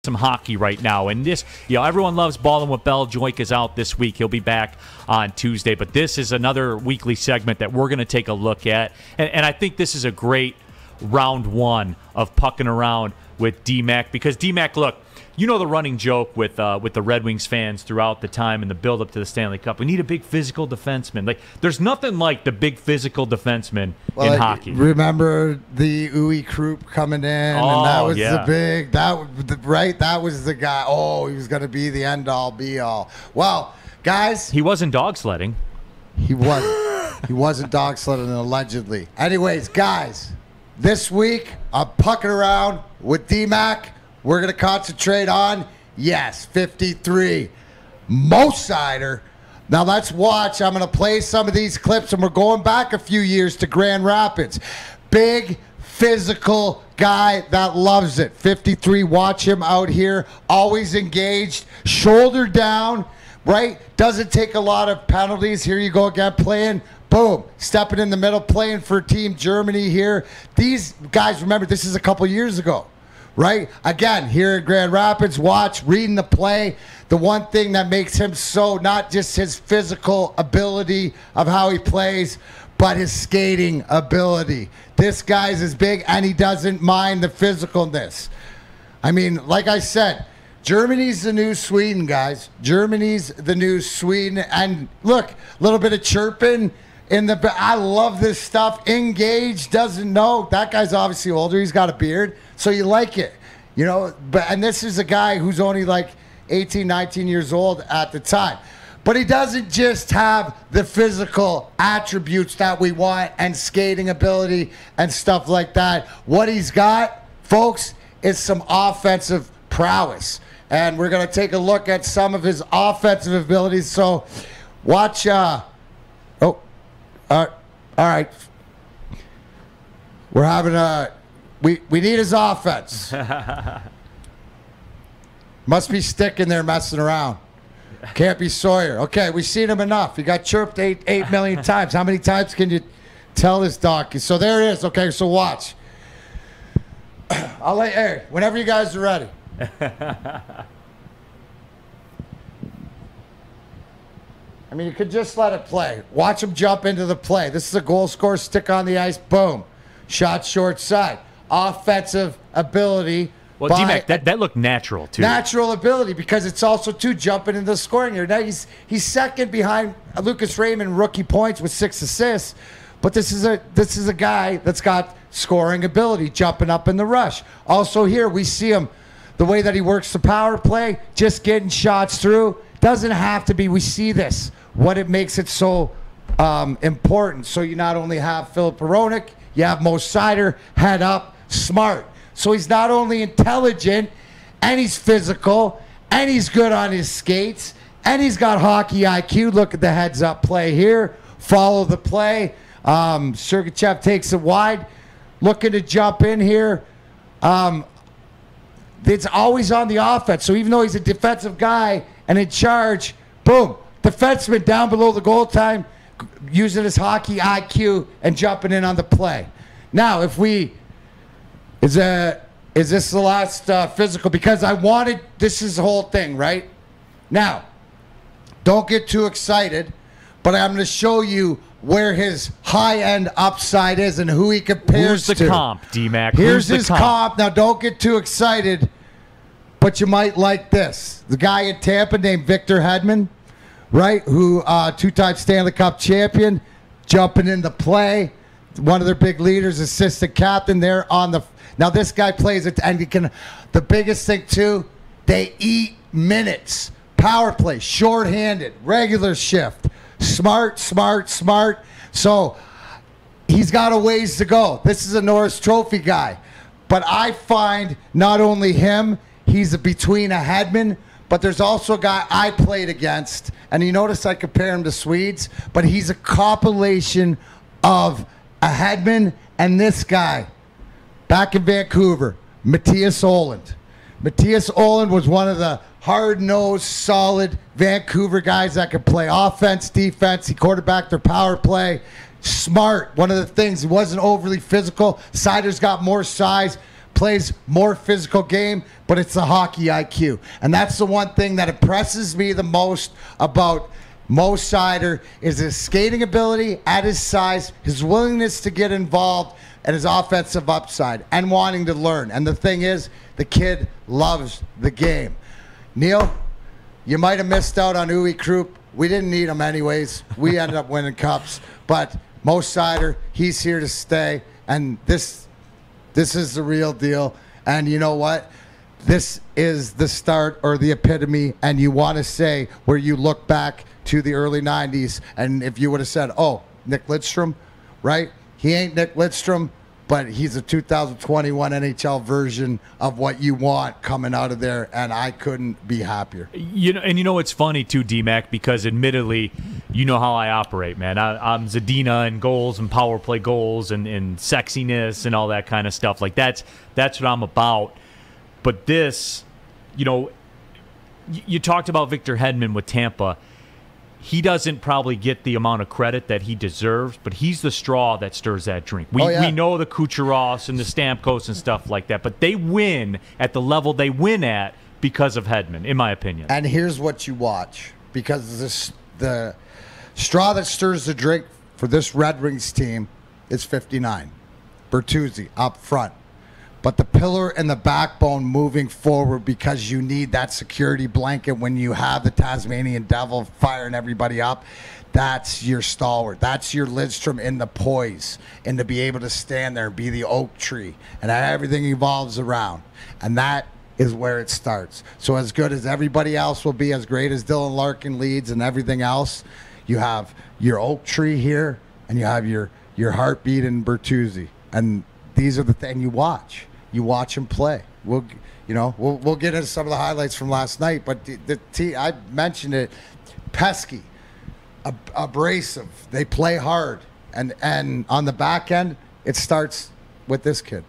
some hockey right now, and this, everyone loves balling with Bell. Joik is out this week. He'll be back on Tuesday, but this is another weekly segment that we're going to take a look at, and I think this is a great round one of pucking around with D-Mac, because D-Mac, look, the running joke with the Red Wings fans throughout the time and the build-up to the Stanley Cup. We need a big physical defenseman. Like, there's nothing like the big physical defenseman in hockey. Remember the Uwe Krupp coming in, and that was the big that was the guy. Oh, he was going to be the end-all, be-all. Well, guys, he wasn't dog sledding. He wasn't. He wasn't dog sledding, allegedly. Anyways, guys, this week I'm pucking around with D-Mac. We're going to concentrate on, 53, Mo Seider. Now let's watch. I'm going to play some of these clips, and we're going back a few years to Grand Rapids. Big, physical guy that loves it. 53, watch him out here. Always engaged, shoulder down, right? Doesn't take a lot of penalties. Here you go again, playing. Boom, stepping in the middle, playing for Team Germany here. These guys, remember, this is a couple years ago. Right? Again, here in Grand Rapids, watch, reading the play. The one thing that makes him so, not just his physical ability of how he plays, but his skating ability. This guy's as big, and he doesn't mind the physicalness. I mean, like I said, Germany's the new Sweden, guys. Germany's the new Sweden. And look, a little bit of chirping in the. I love this stuff. Engaged, doesn't know. That guy's obviously older. He's got a beard. So you like it, and this is a guy who's only like 18, 19 years old at the time. But he doesn't just have the physical attributes that we want and skating ability and stuff like that. What he's got, folks, is some offensive prowess. And we're going to take a look at some of his offensive abilities. So watch. All right. We're having a... We need his offense. Must be sticking there messing around. Can't be Sawyer. Okay, we've seen him enough. He got chirped 8 million times. How many times can you tell this donkey? So there it is. Okay, so watch. I'll let Eric, whenever you guys are ready. I mean, you could just let it play. Watch him jump into the play. This is a goal scorer, stick on the ice, boom. Shot short side. Offensive ability. Well, D-Mac, that looked natural, too. Natural ability, because it's also, too, jumping into the scoring here. Now, he's second behind Lucas Raymond, rookie points with 6 assists. But this is a guy that's got scoring ability, jumping up in the rush. Also here, we see him, the way that he works the power play, just getting shots through. Doesn't have to be. We see this, what it makes it so important. So you not only have Filip Hronek, you have Mo Seider, head up, smart. So he's not only intelligent, and he's physical, and he's good on his skates, and he's got hockey IQ. Look at the heads-up play here. Follow the play. Sergachev takes it wide. Looking to jump in here. It's always on the offense. So even though he's a defensive guy and in charge, boom, defenseman down below the goal time, using his hockey IQ and jumping in on the play. Now, if we... Is this the last physical? Because I wanted, this is the whole thing, right? Now, don't get too excited, but I'm going to show you where his high-end upside is and who he compares to. Here's the comp, D-Mac. Here's his comp. Now, don't get too excited, but you might like this. The guy in Tampa named Victor Hedman, right, who two-time Stanley Cup champion, jumping into play. One of their big leaders, assistant captain there on the... Now, this guy plays it, and you can... The biggest thing, too, they eat minutes. Power play, shorthanded, regular shift. Smart. So, he's got a ways to go. This is a Norris Trophy guy. But I find not only him, he's between a Hedman, but there's also a guy I played against, and you notice I compare him to Swedes, but he's a compilation of a Hedman and this guy. Back in Vancouver, Matthias Oland. Matthias Oland was one of the hard-nosed, solid Vancouver guys that could play offense, defense. He quarterbacked their power play. Smart. One of the things, he wasn't overly physical. Seider's got more size, plays more physical game, but it's the hockey IQ. And that's the one thing that impresses me the most about Mo Seider is his skating ability at his size, his willingness to get involved, and his offensive upside, and wanting to learn. And the thing is, the kid loves the game. Neil, you might have missed out on Uwe Krupp. We didn't need him anyways. We ended up winning cups. But Mo Seider, he's here to stay. And this is the real deal. And you know what? This is the start or the epitome. And you want to say where you look back to the early 90s. And if you would have said, oh, Nick Lidstrom, right? He ain't Nick Lidstrom, but he's a 2021 NHL version of what you want coming out of there, and I couldn't be happier. You know it's funny too, D-Mac, because admittedly, you know how I operate, man. I'm Zadina and goals and power play goals and sexiness and all that kind of stuff. Like that's what I'm about. But this, you talked about Victor Hedman with Tampa. He doesn't probably get the amount of credit that he deserves, but he's the straw that stirs that drink. We know the Kucherovs and the Stamkos and stuff like that, but they win at the level they win at because of Hedman, in my opinion. And here's what you watch, because the straw that stirs the drink for this Red Wings team is 59. Bertuzzi up front. But the pillar and the backbone moving forward, because you need that security blanket when you have the Tasmanian Devil firing everybody up, that's your stalwart. That's your Lidstrom in the poise, and to be able to stand there and be the oak tree, and everything evolves around. And that is where it starts. So as good as everybody else will be, as great as Dylan Larkin leads and everything else, you have your oak tree here, and you have your heartbeat in Bertuzzi. And these are the things you watch. You watch him play. We'll get into some of the highlights from last night, but the team, I mentioned it, pesky, abrasive. They play hard, and on the back end, it starts with this kid.